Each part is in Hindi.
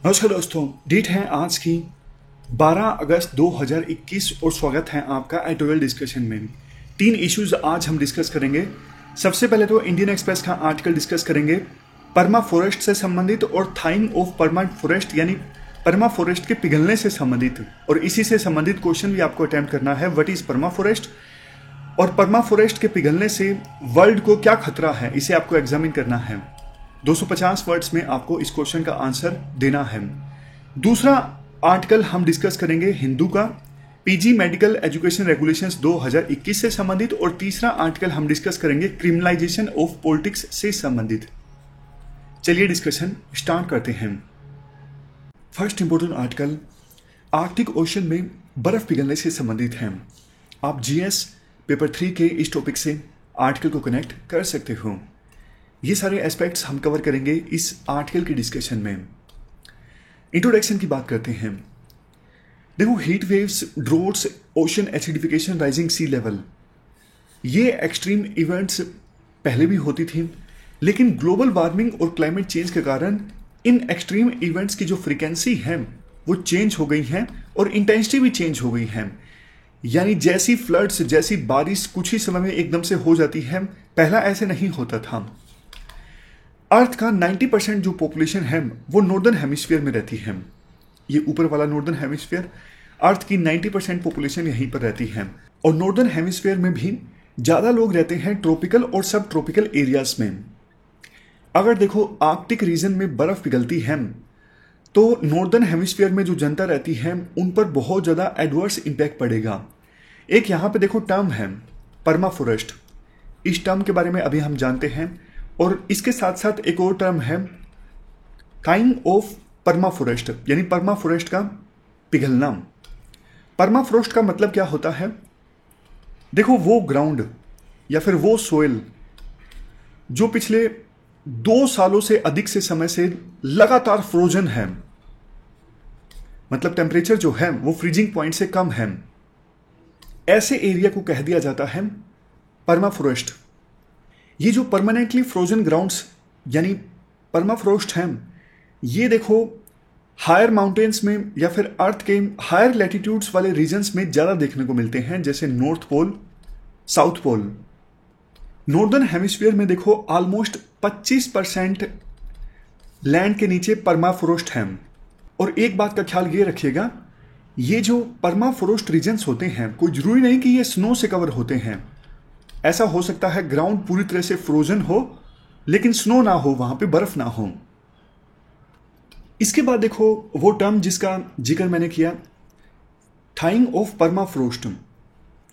नमस्कार दोस्तों, डेट है आज की 12 अगस्त 2021 और स्वागत है आपका एडिटोरियल डिस्कशन में। 3 इश्यूज आज हम डिस्कस करेंगे। सबसे पहले तो इंडियन एक्सप्रेस का आर्टिकल डिस्कस करेंगे परमा फॉरेस्ट से संबंधित और थाइंग ऑफ परमा फॉरेस्ट यानी परमा फॉरेस्ट के पिघलने से संबंधित, और इसी से संबंधित क्वेश्चन भी आपको अटेम्प्ट करना है। व्हाट इज परमा फॉरेस्ट और परमा फॉरेस्ट के पिघलने से वर्ल्ड को क्या खतरा है, इसे आपको एग्जामिन करना है। 250 वर्ड्स में आपको इस क्वेश्चन का आंसर देना है। दूसरा आर्टिकल हम डिस्कस करेंगे हिंदू का पीजी मेडिकल एजुकेशन रेगुलेशंस 2021 से संबंधित, और तीसरा आर्टिकल हम डिस्कस करेंगे क्रिमिनलाइजेशन ऑफ पॉलिटिक्स से संबंधित। चलिए डिस्कशन स्टार्ट करते हैं। First important article Arctic ocean में बर्फ पिघलने से संबंधित है। आप जीएस पेपर 3 के इस टॉपिक से आर्टिकल को कनेक्ट कर सकते हो। ये सारे एस्पेक्ट्स हम कवर करेंगे इस आर्टिकल की डिस्कशन में। इंट्रोडक्शन की बात करते हैं। देखो, heat waves, droughts, ocean acidification, rising sea level, ये एक्सट्रीम इवेंट्स पहले भी होती थी, लेकिन ग्लोबल वार्मिंग और क्लाइमेट चेंज के कारण इन एक्सट्रीम इवेंट्स की जो फ्रीक्वेंसी है वो चेंज हो गई है और इंटेंसिटी भी चेंज हो गई है। यानी जैसी फ्लड्स, जैसी बारिश कुछ ही समय में एकदम से हो जाती है, पहला ऐसे नहीं होता था। अर्थ का 90% जो पॉपुलेशन है वो नॉर्दर्न हेमिस्फीयर में रहती है। ये ऊपर वाला नॉर्दर्न हेमिस्फीयर, अर्थ की 90% पॉपुलेशन यहीं पर रहती है। और नॉर्दर्न हेमिस्फीयर में भी ज़्यादा लोग रहते हैं ट्रॉपिकल और सब ट्रॉपिकल एरियाज में। अगर देखो आर्कटिक रीजन में बर्फ़ पिघलती है तो नॉर्दर्न हेमिस्फीयर में जो जनता रहती है उन पर बहुत ज़्यादा एडवर्स इम्पैक्ट पड़ेगा। एक यहाँ पे देखो टर्म है परमा फॉरेस्ट, इस टर्म के बारे में अभी हम जानते हैं। और इसके साथ साथ एक और टर्म है थाइंग ऑफ परमा फॉरेस्ट, यानी परमा फॉरेस्ट का पिघलना। परमा फॉरेस्ट का मतलब क्या होता है? देखो, वो ग्राउंड या फिर वो सोइल जो पिछले 2 सालों से अधिक से समय से लगातार फ्रोजन है, मतलब टेम्परेचर जो है वो फ्रीजिंग पॉइंट से कम है, ऐसे एरिया को कह दिया जाता है परमा फॉरेस्ट। ये जो परमानेंटली फ्रोजन ग्राउंड्स यानी परमाफ्रोस्ट हैं, ये देखो हायर माउंटेन्स में या फिर अर्थ के हायर लैटिट्यूड्स वाले रीजन्स में ज़्यादा देखने को मिलते हैं, जैसे north pole, south pole. Northern hemisphere में देखो ऑलमोस्ट 25% लैंड के नीचे परमाफ्रोस्ट हैं। और एक बात का ख्याल ये रखिएगा, ये जो परमाफ्रोस्ट रीजन्स होते हैं कोई जरूरी नहीं कि ये स्नो से कवर होते हैं। ऐसा हो सकता है ग्राउंड पूरी तरह से फ्रोजन हो लेकिन स्नो ना हो, वहां पे बर्फ ना हो। इसके बाद देखो वो टर्म जिसका जिक्र मैंने किया, thawing of permafrost.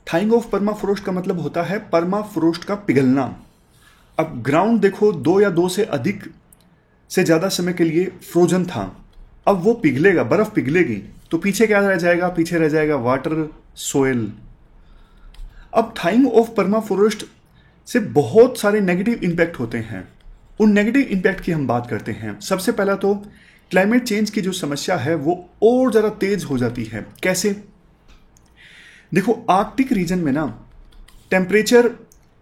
Thawing of permafrost का मतलब होता है परमाफ्रोस्ट का पिघलना। अब ग्राउंड देखो 2 या 2 से अधिक से ज्यादा समय के लिए फ्रोजन था, अब वो पिघलेगा, बर्फ पिघलेगी तो पीछे क्या रह जाएगा? पीछे रह जाएगा वाटर, सोयल। अब थाइंग ऑफ परमाफ्रोस्ट से बहुत सारे नेगेटिव इंपैक्ट होते हैं। उन नेगेटिव इंपैक्ट की हम बात करते हैं। सबसे पहला तो क्लाइमेट चेंज की जो समस्या है वो और ज़्यादा तेज हो जाती है। कैसे? देखो, आर्कटिक रीजन में ना टेम्परेचर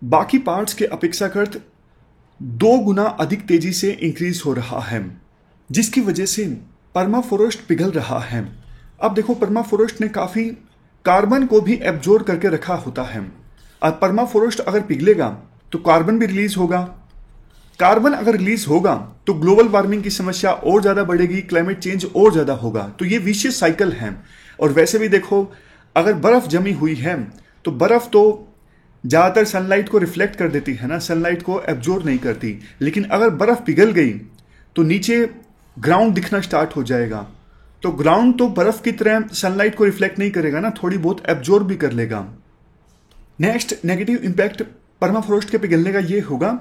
बाकी पार्ट्स के अपेक्षाकृत 2 गुना अधिक तेजी से इंक्रीज हो रहा है, जिसकी वजह से परमाफ्रोस्ट पिघल रहा है। अब देखो, परमाफ्रोस्ट ने काफ़ी कार्बन को भी एब्जॉर्ब करके रखा होता है। और परमाफ्रोस्ट अगर पिघलेगा तो कार्बन भी रिलीज होगा। कार्बन अगर रिलीज होगा तो ग्लोबल वार्मिंग की समस्या और ज्यादा बढ़ेगी, क्लाइमेट चेंज और ज्यादा होगा। तो ये विशियस साइकिल है। और वैसे भी देखो, अगर बर्फ जमी हुई है तो बर्फ तो ज्यादातर सनलाइट को रिफ्लेक्ट कर देती है ना, सनलाइट को एब्जॉर्ब नहीं करती। लेकिन अगर बर्फ पिघल गई तो नीचे ग्राउंड दिखना स्टार्ट हो जाएगा। तो ग्राउंड तो बर्फ की तरह सनलाइट को रिफ्लेक्ट नहीं करेगा ना, थोड़ी बहुत एब्जॉर्ब भी कर लेगा। नेक्स्ट नेगेटिव इंपैक्ट परमाफ्रोस्ट के पिघलने का ये होगा,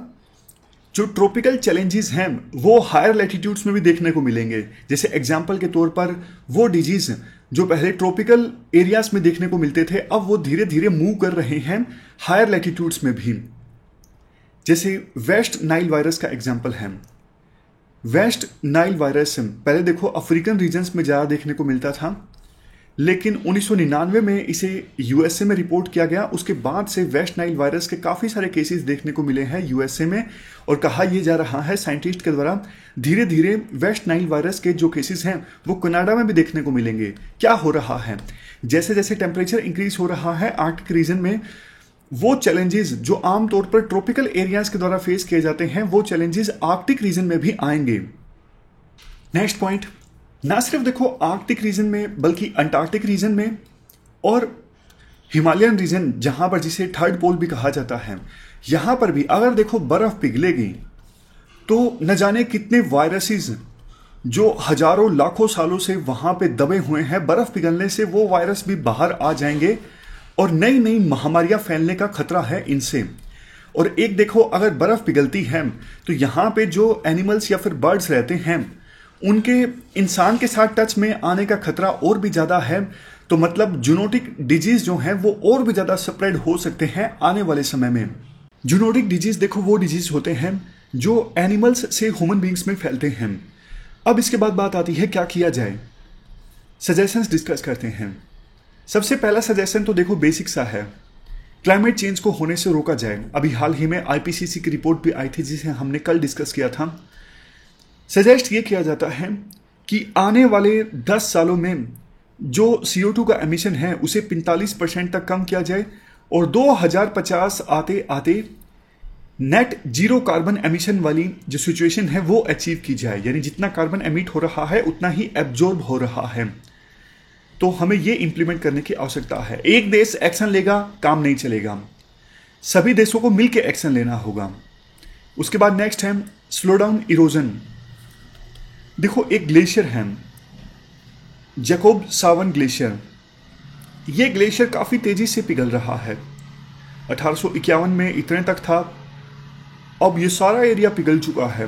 जो ट्रॉपिकल चैलेंजेस हैं वो हायर लैटिट्यूड्स में भी देखने को मिलेंगे। जैसे एग्जांपल के तौर पर वो डिजीज जो पहले ट्रॉपिकल एरियाज में देखने को मिलते थे, अब वो धीरे धीरे मूव कर रहे हैं हायर लैटिट्यूड्स में भी। जैसे वेस्ट नाइल वायरस का एग्जाम्पल है। वेस्ट नाइल वायरस पहले देखो अफ्रीकन रीजन्स में ज़्यादा देखने को मिलता था, लेकिन 1999 में इसे यूएसए में रिपोर्ट किया गया। उसके बाद से वेस्ट नाइल वायरस के काफ़ी सारे केसेस देखने को मिले हैं यूएसए में, और कहा यह जा रहा है साइंटिस्ट के द्वारा धीरे धीरे वेस्ट नाइल वायरस के जो केसेस हैं वो कनाडा में भी देखने को मिलेंगे। क्या हो रहा है, जैसे जैसे टेम्परेचर इंक्रीज हो रहा है आर्कटिक रीजन में, वो चैलेंजेस जो आमतौर पर ट्रॉपिकल एरियाज के द्वारा फेस किए जाते हैं वो चैलेंजेस आर्कटिक रीजन में भी आएंगे। नेक्स्ट पॉइंट, ना सिर्फ देखो आर्कटिक रीजन में बल्कि अंटार्कटिक रीजन में और हिमालयन रीजन जहां पर जिसे थर्ड पोल भी कहा जाता है, यहां पर भी अगर देखो बर्फ पिघलेगी तो न जाने कितने वायरसेस जो हजारों लाखों सालों से वहां पे दबे हुए हैं, बर्फ पिघलने से वो वायरस भी बाहर आ जाएंगे और नई नई महामारियां फैलने का खतरा है इनसे। और एक देखो अगर बर्फ पिघलती है तो यहां पे जो एनिमल्स या फिर बर्ड्स रहते हैं उनके इंसान के साथ टच में आने का खतरा और भी ज्यादा है। तो मतलब जूनोटिक डिजीज जो है वो और भी ज्यादा स्प्रेड हो सकते हैं आने वाले समय में। जूनोटिक डिजीज देखो वो डिजीज होते हैं जो एनिमल्स से ह्यूमन बींग्स में फैलते हैं। अब इसके बाद बात आती है क्या किया जाए, सजेशंस डिस्कस करते हैं। सबसे पहला सजेशन तो देखो बेसिक सा है, क्लाइमेट चेंज को होने से रोका जाए। अभी हाल ही में आईपीसीसी की रिपोर्ट भी आई थी जिसे हमने कल डिस्कस किया था। सजेस्ट ये किया जाता है कि आने वाले 10 सालों में जो CO2 का एमिशन है उसे 45% तक कम किया जाए और 2050 आते आते नेट जीरो कार्बन एमिशन वाली जो सिचुएशन है वो अचीव की जाए, यानी जितना कार्बन एमिट हो रहा है उतना ही एब्जॉर्ब हो रहा है। तो हमें ये इंप्लीमेंट करने की आवश्यकता है। एक देश एक्शन लेगा काम नहीं चलेगा, सभी देशों को मिलकर एक्शन लेना होगा। उसके बाद नेक्स्ट है स्लो डाउन इरोजन। देखो एक ग्लेशियर है जैकोब सावन ग्लेशियर, ये ग्लेशियर काफ़ी तेज़ी से पिघल रहा है। 1851 में इतने तक था, अब ये सारा एरिया पिघल चुका है।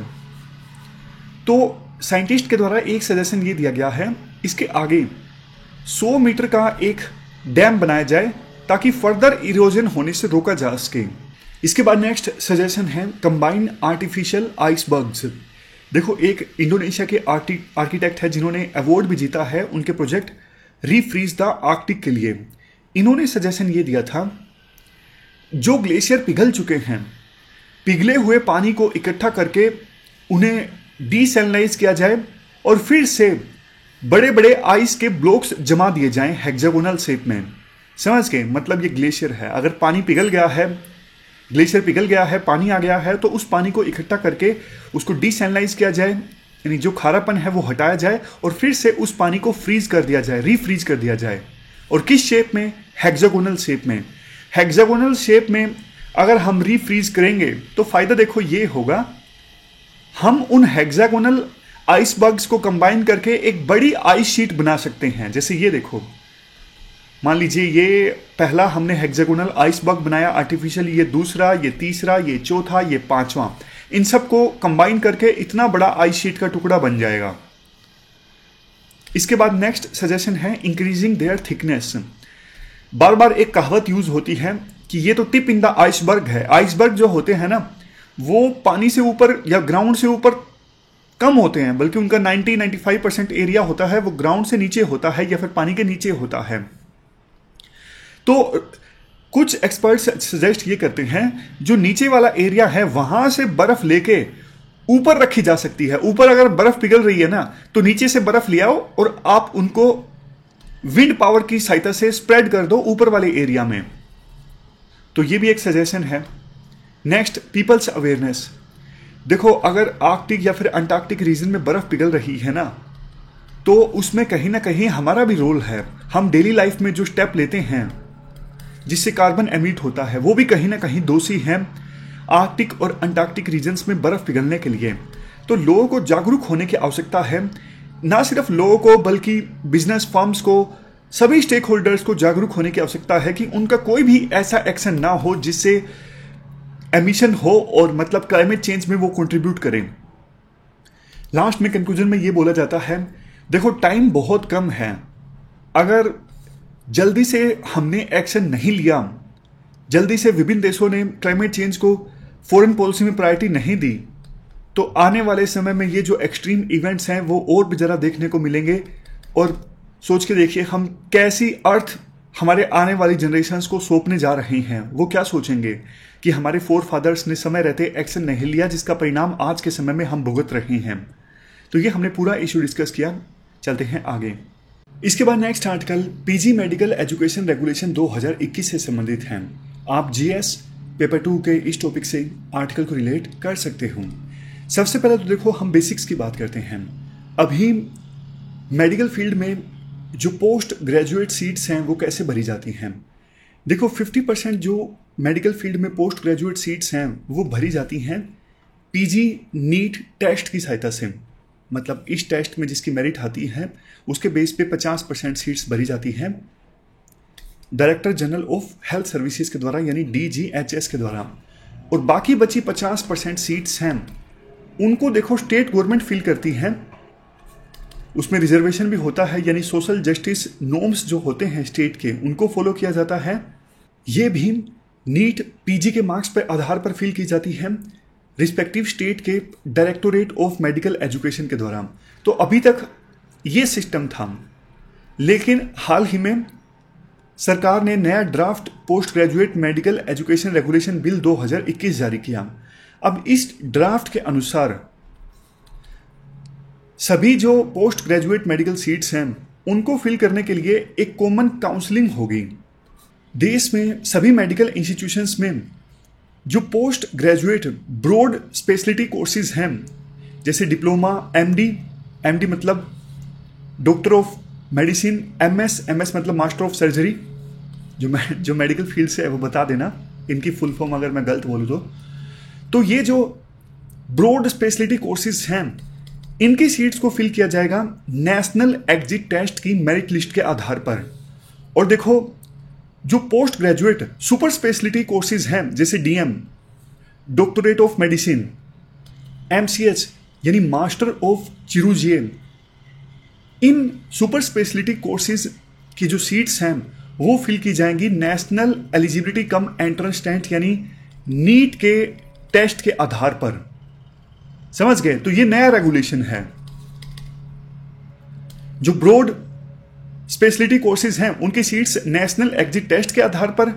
तो साइंटिस्ट के द्वारा एक सजेशन ये दिया गया है इसके आगे 100 मीटर का एक डैम बनाया जाए ताकि फर्दर इरोजन होने से रोका जा सके। इसके बाद नेक्स्ट सजेशन है कंबाइंड आर्टिफिशियल आइसबर्ग्स। देखो एक इंडोनेशिया के आर्किटेक्ट है जिन्होंने अवार्ड भी जीता है उनके प्रोजेक्ट रीफ्रीज द आर्कटिक के लिए। इन्होंने सजेशन ये दिया था जो ग्लेशियर पिघल चुके हैं, पिघले हुए पानी को इकट्ठा करके उन्हें डीसैलिनाइज किया जाए और फिर से बड़े बड़े आइस के ब्लॉक्स जमा दिए जाएं हेक्सागोनल शेप में। समझ गए, मतलब ये ग्लेशियर है, अगर पानी पिघल गया है, ग्लेशियर पिघल गया है, पानी आ गया है, तो उस पानी को इकट्ठा करके उसको डीसैलिनाइज किया जाए, यानी जो खारापन है वो हटाया जाए और फिर से उस पानी को फ्रीज कर दिया जाए, रीफ्रीज कर दिया जाए। और किस शेप में? हेक्सागोनल शेप में। हेक्सागोनल शेप में अगर हम रीफ्रीज करेंगे तो फायदा देखो ये होगा, हम उन हेक्सागोनल आइसबर्ग्स को कंबाइन करके एक बड़ी आइस शीट बना सकते हैं। जैसे ये देखो, मान लीजिए ये पहला हमने हेक्सागोनल आइसबर्ग बनाया आर्टिफिशियल, ये दूसरा, ये तीसरा, ये चौथा, ये पांचवा, इन सबको कंबाइन करके इतना बड़ा आइस शीट का टुकड़ा बन जाएगा। इसके बाद नेक्स्ट सजेशन है इंक्रीजिंग देयर थिकनेस। बार बार एक कहावत यूज होती है कि ये तो टिप इन द आइसबर्ग है। आइसबर्ग जो होते हैं ना वो पानी से ऊपर या ग्राउंड से ऊपर कम होते हैं, बल्कि उनका 90-95% एरिया होता है वो ग्राउंड से नीचे होता है या फिर पानी के नीचे होता है। तो कुछ एक्सपर्ट्स सजेस्ट ये करते हैं जो नीचे वाला एरिया है वहां से बर्फ लेके ऊपर रखी जा सकती है। ऊपर अगर बर्फ पिघल रही है ना तो नीचे से बर्फ ले आओ और आप उनको विंड पावर की सहायता से स्प्रेड कर दो ऊपर वाले एरिया में। तो ये भी एक सजेशन है। Next peoples awareness. देखो अगर आर्कटिक या फिर अंटार्कटिक रीजन में बर्फ पिघल रही है ना तो उसमें कहीं ना कहीं हमारा भी रोल है। हम डेली लाइफ में जो स्टेप लेते हैं जिससे कार्बन एमिट होता है वो भी कहीं ना कहीं दोषी हैं आर्कटिक और अंटार्कटिक रीजन्स में बर्फ पिघलने के लिए। तो लोगों को जागरूक होने की आवश्यकता है, ना सिर्फ लोगों को बल्कि बिजनेस फर्म्स को, सभी स्टेक होल्डर्स को जागरूक होने की आवश्यकता है कि उनका कोई भी ऐसा एक्शन ना हो जिससे एमिशन हो और मतलब क्लाइमेट चेंज में वो कंट्रीब्यूट करें। लास्ट में कंक्लूजन में ये बोला जाता है, देखो टाइम बहुत कम है, अगर जल्दी से हमने एक्शन नहीं लिया, जल्दी से विभिन्न देशों ने क्लाइमेट चेंज को फॉरेन पॉलिसी में प्रायोरिटी नहीं दी, तो आने वाले समय में ये जो एक्सट्रीम इवेंट्स हैं वो और भी ज़्यादा देखने को मिलेंगे और सोच के देखिए हम कैसी अर्थ हमारे आने वाली जनरेशन्स को सौंपने जा रहे हैं। वो क्या सोचेंगे कि हमारे फोर फादर्स ने समय रहते एक्शन नहीं लिया, जिसका परिणाम आज के समय में हम भुगत रहे हैं। तो ये हमने पूरा इशू डिस्कस किया। चलते हैं आगे। इसके बाद next article PG medical education regulation 2021 से संबंधित है। आप जीएस पेपर 2 के इस टॉपिक से आर्टिकल को रिलेट कर सकते हो। सबसे पहले तो देखो हम बेसिक्स की बात करते हैं। अभी मेडिकल फील्ड में जो पोस्ट ग्रेजुएट सीट्स हैं वो कैसे भरी जाती हैं। देखो 50% जो मेडिकल फील्ड में पोस्ट ग्रेजुएट सीट्स हैं वो भरी जाती हैं पीजी नीट टेस्ट की सहायता से। मतलब इस टेस्ट में जिसकी मेरिट आती है उसके बेस पे 50% सीट्स भरी जाती हैं director general of health services के द्वारा, यानी DGHS के द्वारा। और बाकी बची 50% सीट्स हैं उनको देखो स्टेट गवर्नमेंट फिल करती है। उसमें रिजर्वेशन भी होता है, यानी सोशल जस्टिस नॉर्म्स जो होते हैं स्टेट के उनको फॉलो किया जाता है। ये भी नीट पीजी के मार्क्स पर आधार पर फिल की जाती है रिस्पेक्टिव स्टेट के डायरेक्टोरेट ऑफ मेडिकल एजुकेशन के द्वारा। तो अभी तक ये सिस्टम था, लेकिन हाल ही में सरकार ने नया draft post graduate medical education regulation bill 2021 जारी किया। अब इस ड्राफ्ट के अनुसार सभी जो पोस्ट ग्रेजुएट मेडिकल सीट्स हैं उनको फिल करने के लिए एक कॉमन काउंसलिंग होगी। देश में सभी मेडिकल इंस्टीट्यूशंस में जो post graduate broad speciality courses हैं, जैसे डिप्लोमा, एमडी मतलब डॉक्टर ऑफ मेडिसिन, एमएस मतलब मास्टर ऑफ सर्जरी, जो मेडिकल फील्ड से है वो बता देना इनकी फुल फॉर्म अगर मैं गलत बोलूँ तो ये जो ब्रॉड स्पेशलिटी कोर्सेज हैं इनकी सीट्स को फिल किया जाएगा नेशनल एग्जिट टेस्ट की मेरिट लिस्ट के आधार पर। और देखो जो post graduate super speciality courses हैं जैसे DM, doctorate of medicine, MCh यानी मास्टर ऑफ चिरूजियन, इन सुपर स्पेशलिटी कोर्सेज की जो सीट्स हैं वो फिल की जाएंगी national eligibility cum entrance test यानी नीट के टेस्ट के आधार पर। समझ गए? तो ये नया रेगुलेशन है। जो ब्रॉड स्पेशलिटी कोर्सेज हैं उनकी सीट्स नेशनल एग्जिट टेस्ट के आधार पर,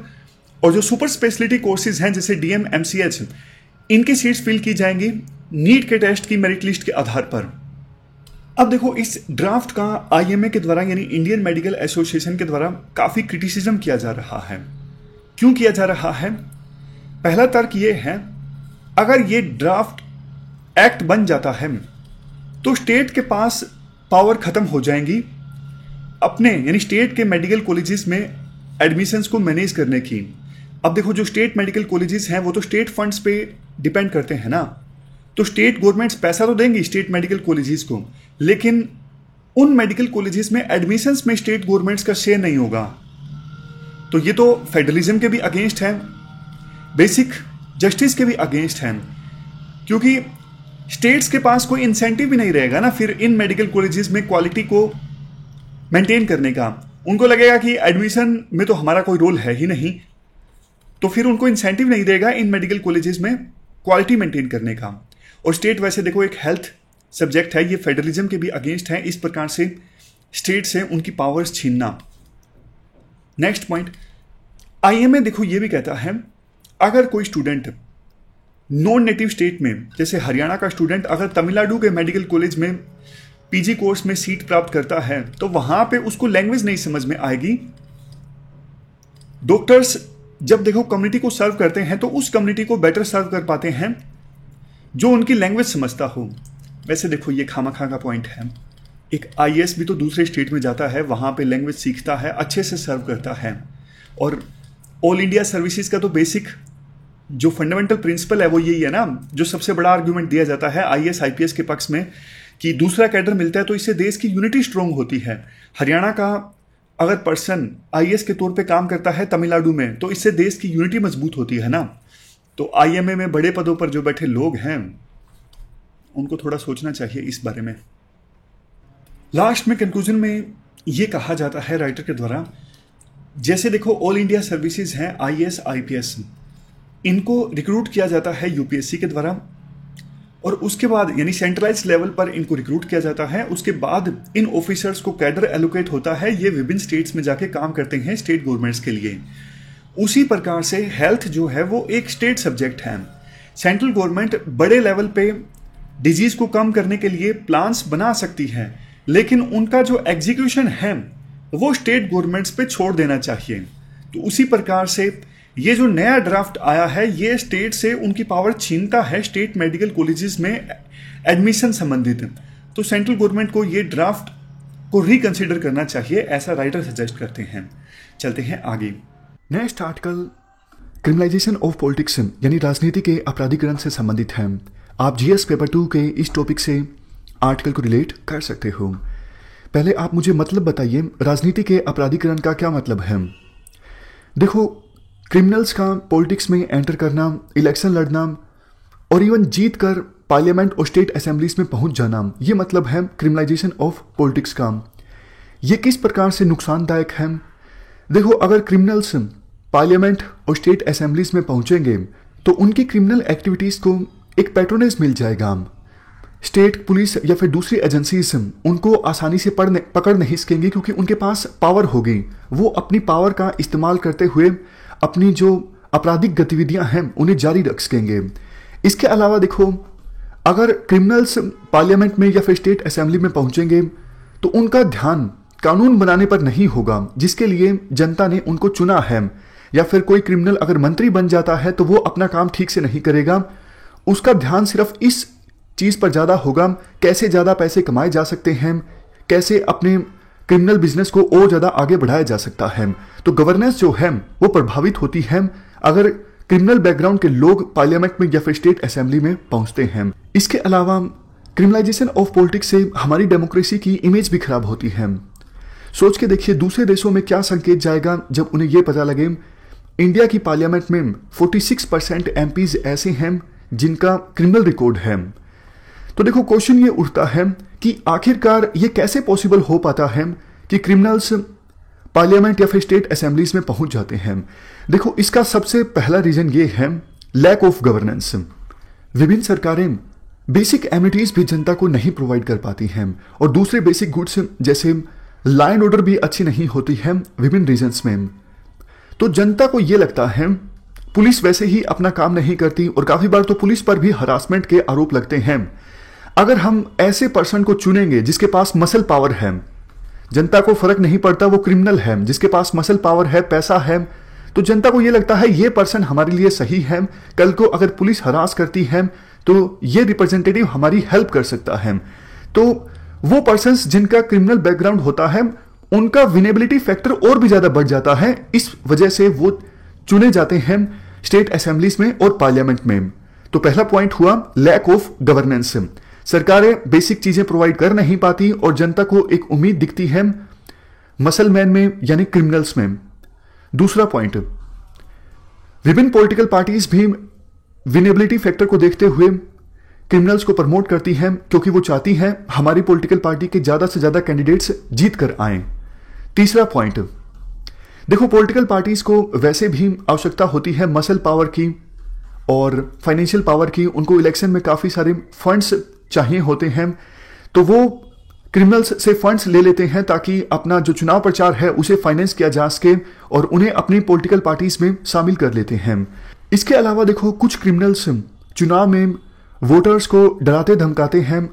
और जो सुपर स्पेशलिटी कोर्सेज हैं जैसे डीएम, एमसीएच, इनकी सीट्स फिल की जाएंगी नीट के टेस्ट की मेरिट लिस्ट के आधार पर। अब देखो इस ड्राफ्ट का आईएमए के द्वारा यानी इंडियन मेडिकल एसोसिएशन के द्वारा काफी क्रिटिसिज्म किया जा रहा है। क्यों किया जा रहा है? पहला तर्क ये है, अगर ये ड्राफ्ट एक्ट बन जाता है तो स्टेट के पास पावर खत्म हो जाएंगी अपने यानी स्टेट के मेडिकल कॉलेजेस में एडमिशंस को मैनेज करने की। अब देखो जो स्टेट मेडिकल कॉलेजेस हैं वो तो स्टेट फंड्स पे डिपेंड करते हैं ना, तो स्टेट गवर्नमेंट्स पैसा तो देंगी स्टेट मेडिकल कॉलेजेस को, लेकिन उन मेडिकल कॉलेजेस में एडमिशंस में स्टेट गवर्नमेंट्स का शेयर नहीं होगा। तो ये तो फेडरलिज्म के भी अगेंस्ट है, बेसिक जस्टिस के भी अगेंस्ट है, क्योंकि स्टेट्स के पास कोई इंसेंटिव भी नहीं रहेगा ना फिर इन मेडिकल कॉलेजेस में क्वालिटी को मेंटेन करने का। उनको लगेगा कि एडमिशन में तो हमारा कोई रोल है ही नहीं, तो फिर उनको इंसेंटिव नहीं देगा इन मेडिकल कॉलेजेस में क्वालिटी मेंटेन करने का। और स्टेट वैसे देखो एक हेल्थ सब्जेक्ट है, ये फेडरलिज्म के भी अगेंस्ट है, इस प्रकार से स्टेट से उनकी पावर्स छीनना। नेक्स्ट पॉइंट, आईएमए देखो ये भी कहता है अगर कोई स्टूडेंट नॉन नेटिव स्टेट में, जैसे हरियाणा का स्टूडेंट अगर तमिलनाडु के मेडिकल कॉलेज में पीजी कोर्स में सीट प्राप्त करता है तो वहां पे उसको लैंग्वेज नहीं समझ में आएगी। डॉक्टर्स जब देखो कम्युनिटी को सर्व करते हैं तो उस कम्युनिटी को बेटर सर्व कर पाते हैं जो उनकी लैंग्वेज समझता हो। वैसे देखो ये खामखा का पॉइंट है, एक आईएएस भी तो दूसरे स्टेट में जाता है, वहां पे लैंग्वेज सीखता है, अच्छे से सर्व करता है। और ऑल इंडिया सर्विसेज का तो बेसिक जो फंडामेंटल प्रिंसिपल है वो यही है ना, जो सबसे बड़ा आर्ग्यूमेंट दिया जाता है आईएएस आईपीएस के पक्ष में कि दूसरा कैडर मिलता है तो इससे देश की यूनिटी स्ट्रांग होती है। हरियाणा का अगर पर्सन आईएएस के तौर पे काम करता है तमिलनाडु में तो इससे देश की यूनिटी मजबूत होती है ना। तो आईएमए में बड़े पदों पर जो बैठे लोग हैं उनको थोड़ा सोचना चाहिए इस बारे में। लास्ट में कंक्लूजन में ये कहा जाता है राइटर के द्वारा, जैसे देखो ऑल इंडिया सर्विसेज हैं आईएएस आईपीएस, इनको रिक्रूट किया जाता है यूपीएससी के द्वारा, और उसके बाद यानी सेंट्रलाइज लेवल पर इनको रिक्रूट किया जाता है। उसके बाद इन ऑफिसर्स को कैडर एलोकेट होता है, ये विभिन्न स्टेट्स में जाके काम करते हैं स्टेट गवर्नमेंट्स के लिए। उसी प्रकार से हेल्थ जो है वो एक स्टेट सब्जेक्ट है। सेंट्रल गवर्नमेंट बड़े लेवल पे डिजीज को कम करने के लिए प्लान्स बना सकती है, लेकिन उनका जो एग्जीक्यूशन है वो स्टेट गवर्नमेंट्स पे छोड़ देना चाहिए। तो उसी प्रकार से ये जो नया ड्राफ्ट आया है ये स्टेट से उनकी पावर छीनता है स्टेट मेडिकल कॉलेजेस में एडमिशन संबंधित। तो सेंट्रल गवर्नमेंट को ये ड्राफ्ट को रिकंसिडर करना चाहिए, ऐसा राइटर सजेस्ट करते हैं। चलते हैं आगे। Next article criminalisation of politics यानी राजनीति के अपराधीकरण से संबंधित है। आप जीएस पेपर 2 के इस टॉपिक से आर्टिकल को रिलेट कर सकते हो। पहले आप मुझे मतलब बताइए, राजनीति के अपराधीकरण का क्या मतलब है। देखो, क्रिमिनल्स का पॉलिटिक्स में एंटर करना, इलेक्शन लड़ना और इवन जीत कर पार्लियामेंट और स्टेट असेंबलीज में पहुंच जाना, ये मतलब है क्रिमिनलाइजेशन ऑफ पॉलिटिक्स का। ये किस प्रकार से नुकसानदायक है। देखो, अगर क्रिमिनल्स पार्लियामेंट और स्टेट असेंबलीज में पहुंचेंगे तो उनकी क्रिमिनल एक्टिविटीज को एक पैट्रोनेज मिल जाएगा। स्टेट पुलिस या फिर दूसरी एजेंसीज उनको आसानी से पकड़ नहीं सकेंगी, क्योंकि उनके पास पावर होगी। वो अपनी पावर का इस्तेमाल करते हुए अपनी जो आपराधिक गतिविधियां हैं उन्हें जारी रख सकेंगे। इसके अलावा देखो, अगर क्रिमिनल्स पार्लियामेंट में या फिर स्टेट असेंबली में पहुंचेंगे तो उनका ध्यान कानून बनाने पर नहीं होगा जिसके लिए जनता ने उनको चुना है। या फिर कोई क्रिमिनल अगर मंत्री बन जाता है तो वो अपना काम ठीक से नहीं करेगा, उसका ध्यान सिर्फ इस चीज पर ज्यादा होगा कैसे ज्यादा पैसे कमाए जा सकते हैं, कैसे अपने क्रिमिनल बिजनेस को और ज्यादा आगे बढ़ाया जा सकता है। तो गवर्नेंस जो है वो प्रभावित होती है अगर क्रिमिनल बैकग्राउंड के लोग पार्लियामेंट में या फिर स्टेट असेंबली में पहुंचते हैं। इसके अलावा क्रिमिनलाइजेशन ऑफ पॉलिटिक्स से हमारी डेमोक्रेसी की इमेज भी खराब होती है। सोच के देखिए, दूसरे देशों में क्या संकेत जाएगा जब उन्हें यह पता लगे इंडिया की पार्लियामेंट में 46% एमपीज ऐसे हैं जिनका क्रिमिनल रिकॉर्ड है। तो देखो, क्वेश्चन ये उठता है कि आखिरकार ये कैसे पॉसिबल हो पाता है कि क्रिमिनल्स पार्लियामेंट या फिर स्टेट असेंबलीज में पहुंच जाते हैं। देखो, इसका सबसे पहला रीजन ये है लैक ऑफ गवर्नेंस। विभिन्न सरकारें बेसिक एमिनिटीज भी जनता को नहीं प्रोवाइड कर पाती हैं और दूसरे बेसिक गुड्स जैसे लॉ एंड ऑर्डर भी अच्छी नहीं होती है विभिन्न रीजन्स में। तो जनता को यह लगता है पुलिस वैसे ही अपना काम नहीं करती और काफी बार तो पुलिस पर भी हरासमेंट के आरोप लगते हैं। अगर हम ऐसे पर्सन को चुनेंगे जिसके पास मसल पावर है, जनता को फर्क नहीं पड़ता वो क्रिमिनल है, जिसके पास मसल पावर है, पैसा है, तो जनता को यह लगता है ये पर्सन हमारे लिए सही है। कल को अगर पुलिस हरास करती है तो ये रिप्रेजेंटेटिव हमारी हेल्प कर सकता है। तो वो पर्सन्स जिनका क्रिमिनल बैकग्राउंड होता है उनका विनेबिलिटी फैक्टर और भी ज्यादा बढ़ जाता है। इस वजह से वो चुने जाते हैं स्टेट असेंबलीज में और पार्लियामेंट में। तो पहला पॉइंट हुआ लैक ऑफ गवर्नेंस। सरकारें बेसिक चीजें प्रोवाइड कर नहीं पाती और जनता को एक उम्मीद दिखती है मसल मैन में यानी क्रिमिनल्स में। दूसरा पॉइंट, विभिन्न पॉलिटिकल पार्टीज भी विनेबिलिटी फैक्टर को देखते हुए क्रिमिनल्स को प्रमोट करती हैं क्योंकि वो चाहती हैं हमारी पॉलिटिकल पार्टी के ज्यादा से ज्यादा कैंडिडेट्स जीत कर आए। तीसरा पॉइंट, देखो, पॉलिटिकल पार्टीज को वैसे भी आवश्यकता होती है मसल पावर की और फाइनेंशियल पावर की। उनको इलेक्शन में काफी सारे फंड्स चाहिए होते हैं, तो वो क्रिमिनल्स से फंड्स ले लेते हैं ताकि अपना जो चुनाव प्रचार है उसे फाइनेंस किया जा सके और उन्हें अपनी पॉलिटिकल पार्टीज में शामिल कर लेते हैं। इसके अलावा देखो, कुछ क्रिमिनल्स चुनाव में वोटर्स को डराते धमकाते हैं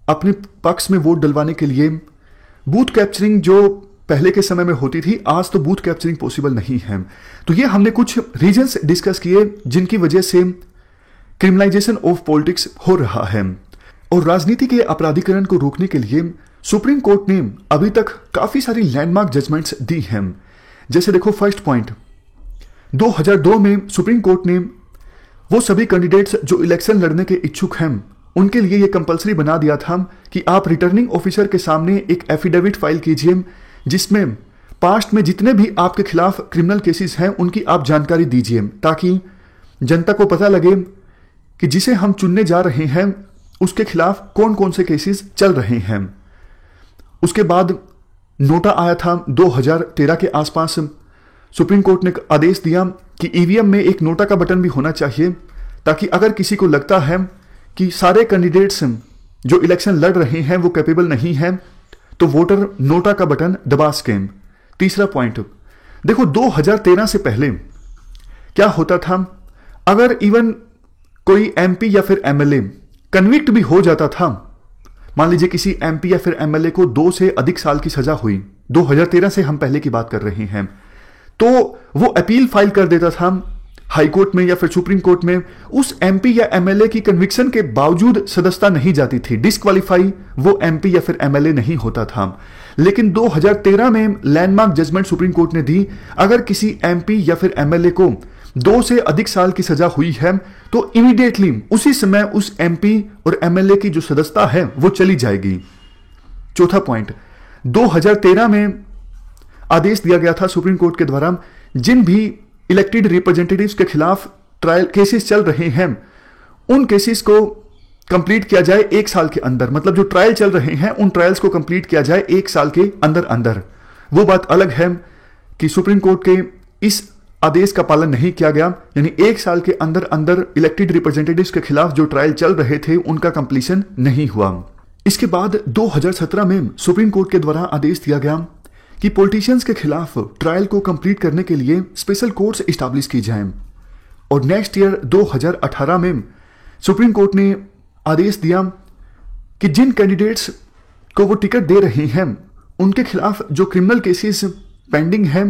अपने पक्ष में वोट डलवाने के लिए। बूथ कैप्चरिंग जो पहले के समय में होती थी, आज तो बूथ कैप्चरिंग पॉसिबल नहीं है। तो ये हमने कुछ रीजंस डिस्कस किए जिनकी वजह से क्रिमिनलाइजेशन ऑफ पॉलिटिक्स हो रहा है। और राजनीति के अपराधीकरण को रोकने के लिए सुप्रीम कोर्ट ने अभी तक काफी सारी लैंडमार्क जजमेंट्स दी हैं। जैसे देखो, फर्स्ट पॉइंट, 2002 में सुप्रीम कोर्ट ने वो सभी कैंडिडेट्स जो इलेक्शन लड़ने के इच्छुक हैं उनके लिए यह कंपलसरी बना दिया था कि आप रिटर्निंग ऑफिसर के सामने एक एफिडेविट फाइल कीजिए जिसमें पास्ट में जितने भी आपके खिलाफ क्रिमिनल केसेस हैं उनकी आप जानकारी दीजिए, ताकि जनता को पता लगे कि जिसे हम चुनने जा रहे हैं उसके खिलाफ कौन कौन से केसेस चल रहे हैं। उसके बाद नोटा आया था 2013 के आसपास। सुप्रीम कोर्ट ने आदेश दिया कि ईवीएम में एक नोटा का बटन भी होना चाहिए ताकि अगर किसी को लगता है कि सारे कैंडिडेट्स जो इलेक्शन लड़ रहे हैं वो कैपेबल नहीं है, तो वोटर नोटा का बटन दबा सकें। तीसरा पॉइंट, देखो 2013 से पहले क्या होता था, अगर इवन कोई एमपी या फिर एमएलए कन्विक्ट भी हो जाता था, मान लीजिए किसी एमपी या फिर एमएलए को 2 से अधिक साल की सजा हुई, 2013 से हम पहले की बात कर रहे हैं, तो वो अपील फाइल कर देता था हाई कोर्ट में या फिर सुप्रीम कोर्ट में। उस एमपी या एमएलए की कन्विक्शन के बावजूद सदस्यता नहीं जाती थी, डिस्क्वालीफाई वो एमपी या फिर एमएलए नहीं होता था। लेकिन 2013 में लैंडमार्क जजमेंट सुप्रीम कोर्ट ने दी, अगर किसी एमपी या फिर एमएलए को 2 से अधिक साल की सजा हुई है तो इमीडिएटली उसी समय उस एमपी और एमएलए की जो सदस्यता है वो चली जाएगी। चौथा पॉइंट, 2013 में आदेश दिया गया था सुप्रीम कोर्ट के द्वारा, जिन भी इलेक्टेड रिप्रेजेंटेटिव्स के खिलाफ ट्रायल केसेस चल रहे हैं उन केसेस को कंप्लीट किया जाए 1 साल के अंदर। मतलब जो ट्रायल चल रहे हैं उन ट्रायल्स को कंप्लीट किया जाए 1 साल के अंदर अंदर। वो बात अलग है कि सुप्रीम कोर्ट के इस आदेश का पालन नहीं किया गया, यानी 1 साल के अंदर अंदर इलेक्टेड रिप्रेजेंटेटिव्स के खिलाफ जो ट्रायल चल रहे थे उनका कंप्लीशन नहीं हुआ। इसके बाद 2017 में सुप्रीम कोर्ट के द्वारा आदेश दिया गया कि पॉलिटिशियंस के खिलाफ ट्रायल को कंप्लीट करने के लिए स्पेशल कोर्ट्स एस्टैब्लिश की जाएं। और नेक्स्ट ईयर 2018 में सुप्रीम कोर्ट ने आदेश दिया कि जिन कैंडिडेट्स को वो टिकट दे रहे हैं उनके खिलाफ जो क्रिमिनल केसेस पेंडिंग हैं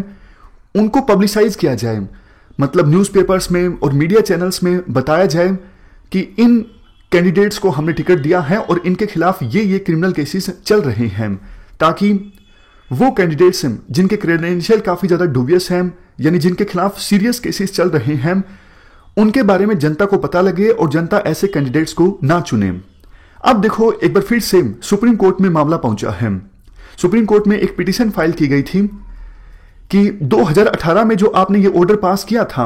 उनको पब्लिसाइज किया जाए। मतलब न्यूज़पेपर्स में और मीडिया चैनल्स में बताया जाए कि इन कैंडिडेट्स को हमने टिकट दिया है और इनके खिलाफ ये क्रिमिनल केसेस चल रहे हैं, ताकि वो कैंडिडेट्स जिनके क्रेडेंशियल काफी ज्यादा डूबियस हैं, यानी जिनके खिलाफ सीरियस केसेस चल रहे हैं, उनके बारे में जनता को पता लगे और जनता ऐसे कैंडिडेट्स को ना चुने। अब देखो एक बार फिर से सुप्रीम कोर्ट में मामला पहुंचा है। सुप्रीम कोर्ट में एक पिटीशन फाइल की गई थी कि 2018 में जो आपने ये ऑर्डर पास किया था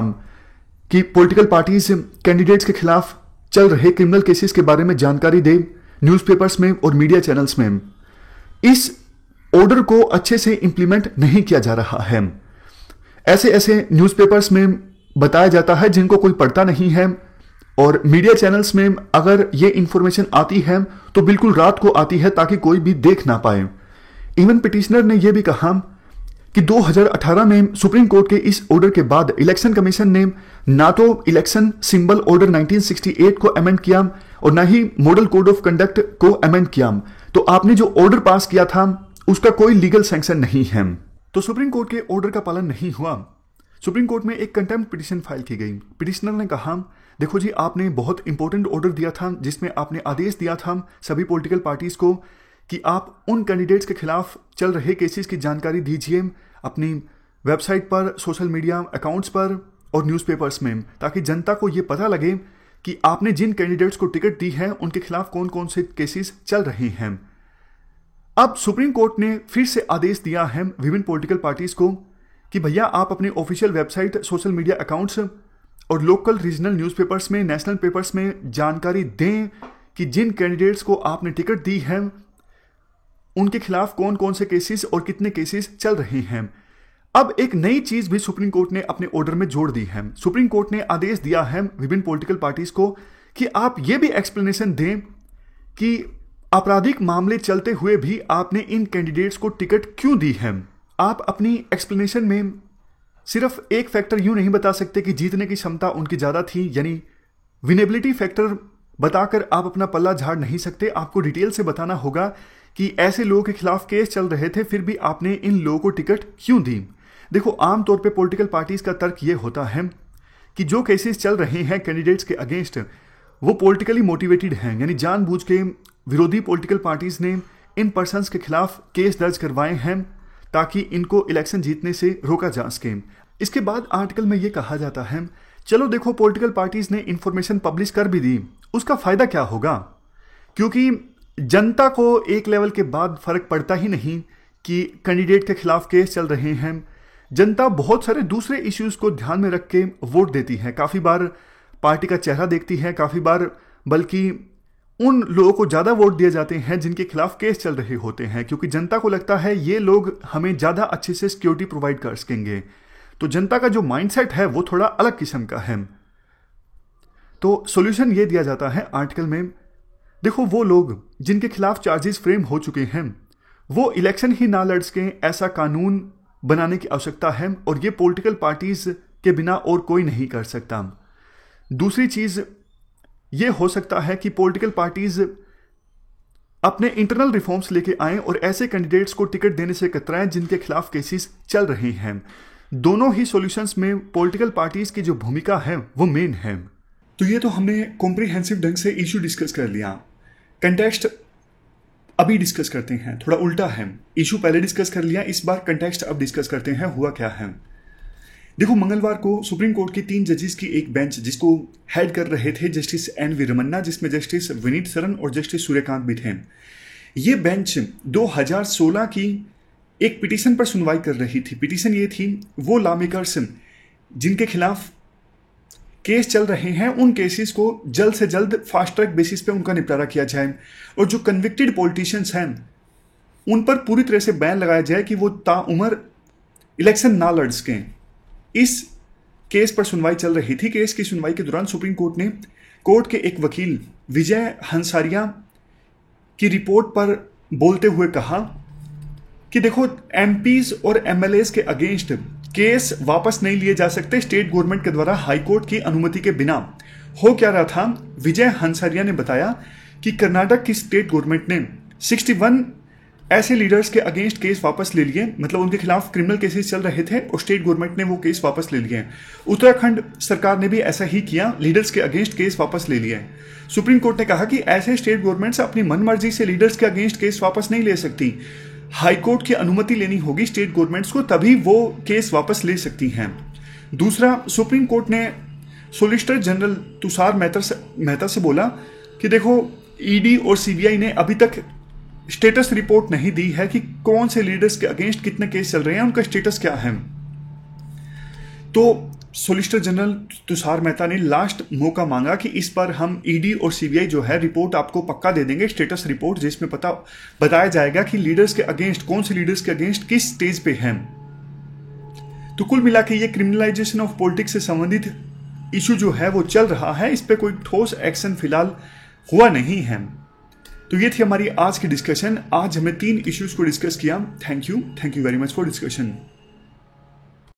कि पॉलिटिकल पार्टीज कैंडिडेट्स के खिलाफ चल रहे क्रिमिनल केसेस के बारे में जानकारी दे न्यूज़पेपर्स में और मीडिया चैनल्स में, इस ऑर्डर को अच्छे से इंप्लीमेंट नहीं किया जा रहा है। ऐसे न्यूज़पेपर्स में बताया जाता है जिनको कोई पढ़ता नहीं है, और मीडिया चैनल्स में अगर ये इंफॉर्मेशन आती है तो बिल्कुल रात को आती है ताकि कोई भी देख ना पाए। इवन पिटिशनर ने यह भी कहा कि 2018 में सुप्रीम कोर्ट के इस ऑर्डर के बाद इलेक्शन कमीशन ने ना तो इलेक्शन सिंबल ऑर्डर 1968 को अमेंड किया और ना ही मॉडल कोड ऑफ कंडक्ट को अमेंड किया। तो आपने जो ऑर्डर पास किया था उसका कोई लीगल सैंक्शन नहीं है। तो सुप्रीम कोर्ट के ऑर्डर का पालन नहीं हुआ। सुप्रीम कोर्ट में एक कंटेम्प्ट पिटीशन फाइल की गई। पिटिशनर ने कहा, देखो जी, आपने बहुत इंपॉर्टेंट ऑर्डर दिया था जिसमें आपने आदेश दिया था सभी पॉलिटिकल पार्टीज को कि आप उन कैंडिडेट्स के खिलाफ चल रहे केसेस की जानकारी दीजिए अपनी वेबसाइट पर, सोशल मीडिया अकाउंट्स पर और न्यूज़पेपर्स में, ताकि जनता को यह पता लगे कि आपने जिन कैंडिडेट्स को टिकट दी है उनके खिलाफ कौन कौन से केसेस चल रहे हैं। अब सुप्रीम कोर्ट ने फिर से आदेश दिया है विभिन्न पॉलिटिकल पार्टीज को कि भैया आप अपने official website, social media accounts और लोकल रीजनल न्यूज़पेपर्स में, नेशनल पेपर्स में जानकारी दें कि जिन कैंडिडेट्स को आपने टिकट दी है उनके खिलाफ कौन कौन से केसेस और कितने केसेस चल रहे हैं। अब एक नई चीज भी सुप्रीम कोर्ट ने अपने ऑर्डर में जोड़ दी है। सुप्रीम कोर्ट ने आदेश दिया है विभिन्न पॉलिटिकल पार्टीज को कि आप ये भी एक्सप्लेनेशन दें कि आपराधिक मामले चलते हुए भी आपने इन कैंडिडेट्स को टिकट क्यों दी है। आप अपनी एक्सप्लेनेशन में सिर्फ एक फैक्टर यूं नहीं बता सकते कि जीतने की क्षमता उनकी ज्यादा थी, यानी विनेबिलिटी फैक्टर बताकर आप अपना पल्ला झाड़ नहीं सकते। आपको डिटेल से बताना होगा कि ऐसे लोगों के खिलाफ केस चल रहे थे फिर भी आपने इन लोगों को टिकट क्यों दी। देखो, आमतौर पे पॉलिटिकल पार्टीज का तर्क ये होता है कि जो केसेस चल रहे हैं कैंडिडेट्स के अगेंस्ट वो पॉलिटिकली मोटिवेटेड हैं, यानी जानबूझ के विरोधी पॉलिटिकल पार्टीज ने इन पर्सन्स के खिलाफ केस दर्ज करवाए हैं ताकि इनको इलेक्शन जीतने से रोका जा सके। इसके बाद आर्टिकल में यह कहा जाता है, चलो देखो पॉलिटिकल पार्टीज ने इंफॉर्मेशन पब्लिश कर भी दी, उसका फायदा क्या होगा, क्योंकि जनता को एक लेवल के बाद फर्क पड़ता ही नहीं कि कैंडिडेट के खिलाफ केस चल रहे हैं। जनता बहुत सारे दूसरे इश्यूज को ध्यान में रख के वोट देती है। काफी बार पार्टी का चेहरा देखती है, काफी बार बल्कि उन लोगों को ज्यादा वोट दिए जाते हैं जिनके खिलाफ केस चल रहे होते हैं, क्योंकि जनता को लगता है ये लोग हमें ज्यादा अच्छे से सिक्योरिटी प्रोवाइड कर सकेंगे। तो जनता का जो माइंडसेट है वो थोड़ा अलग किस्म का है। तो सॉल्यूशन ये दिया जाता है आर्टिकल में, देखो वो लोग जिनके खिलाफ चार्जेस फ्रेम हो चुके हैं वो इलेक्शन ही ना लड़ सकें, ऐसा कानून बनाने की आवश्यकता है और ये पॉलिटिकल पार्टीज के बिना और कोई नहीं कर सकता। दूसरी चीज ये हो सकता है कि पॉलिटिकल पार्टीज अपने इंटरनल रिफॉर्म्स लेके आएं और ऐसे कैंडिडेट्स को टिकट देने से कतराएं जिनके खिलाफ केसेस चल रहे हैं। दोनों ही सॉल्यूशंस में पॉलिटिकल पार्टीज की जो भूमिका है वो मेन है। तो ये तो हमने कॉम्प्रिहेंसिव ढंग से इशू डिस्कस कर लिया। कंटेक्स्ट अभी डिस्कस करते हैं, थोड़ा उल्टा है। इशू पहले डिस्कस कर लिया, इस बार कंटेक्स्ट अब डिस्कस करते हैं हुआ क्या है। देखो, मंगलवार को सुप्रीम कोर्ट के 3 जजेस की एक बेंच जिसको हेड कर रहे थे जस्टिस एन.वी. रमन्ना, जिसमें जस्टिस विनीत सरन और जस्टिस सूर्यकांत भी थे। ये बेंच 2016 की एक पिटीशन पर सुनवाई कर रही थी। पिटीशन ये थी, वो लॉ मेकर्स जिनके खिलाफ केस चल रहे हैं उन केसेस को जल्द से जल्द फास्ट ट्रैक बेसिस पे उनका निपटारा किया जाए और जो कन्विक्टेड पॉलिटिशियंस हैं उन पर पूरी तरह से बैन लगाया जाए कि वो ताउम्र इलेक्शन ना लड़ सकें। इस केस पर सुनवाई चल रही थी। केस की सुनवाई के दौरान सुप्रीम कोर्ट ने कोर्ट के एक वकील विजय हंसारिया की रिपोर्ट पर बोलते हुए कहा कि देखो, एमपीज और एमएलएस के अगेंस्ट केस वापस नहीं लिए जा सकते स्टेट गवर्नमेंट के द्वारा हाईकोर्ट की अनुमति के बिना। हो क्या रहा था, विजय हंसारिया ने बताया कि कर्नाटक की स्टेट गवर्नमेंट ने 61 ऐसे लीडर्स के अगेंस्ट केस वापस ले लिए, मतलब उनके खिलाफ क्रिमिनल केसेस चल रहे थे और स्टेट गवर्नमेंट ने वो केस वापस ले लिए। उत्तराखंड सरकार ने भी ऐसा ही किया, लीडर्स के अगेंस्ट केस वापस ले लिए। सुप्रीम कोर्ट ने कहा कि ऐसे स्टेट गवर्नमेंट्स अपनी मनमर्जी से लीडर्स के अगेंस्ट केस वापस नहीं ले सकती, हाईकोर्ट की अनुमति लेनी होगी स्टेट गवर्नमेंट्स को, तभी वो केस वापस ले सकती हैं। दूसरा, सुप्रीम कोर्ट ने सॉलिसिटर जनरल तुषार मेहता से बोला कि देखो, ईडी और सीबीआई ने अभी तक स्टेटस रिपोर्ट नहीं दी है कि कौन से लीडर्स के अगेंस्ट कितने केस चल रहे हैं, उनका स्टेटस क्या है। तो सॉलिसिटर जनरल तुषार मेहता ने लास्ट मौका मांगा कि इस बार हम ईडी और सीबीआई जो है रिपोर्ट आपको पक्का दे देंगे, स्टेटस रिपोर्ट, जिसमें बताया जाएगा कि लीडर्स के अगेंस्ट, कौन से लीडर्स के अगेंस्ट किस स्टेज पे हैं। तो कुल मिला के ये क्रिमिनलाइजेशन ऑफ पॉलिटिक्स से संबंधित इशू जो है वो चल रहा है, इस पे कोई ठोस एक्शन फिलहाल हुआ नहीं है। तो ये थी हमारी आज की डिस्कशन। आज हमने 3 इश्यूज को डिस्कस किया। Thank you very much for discussion.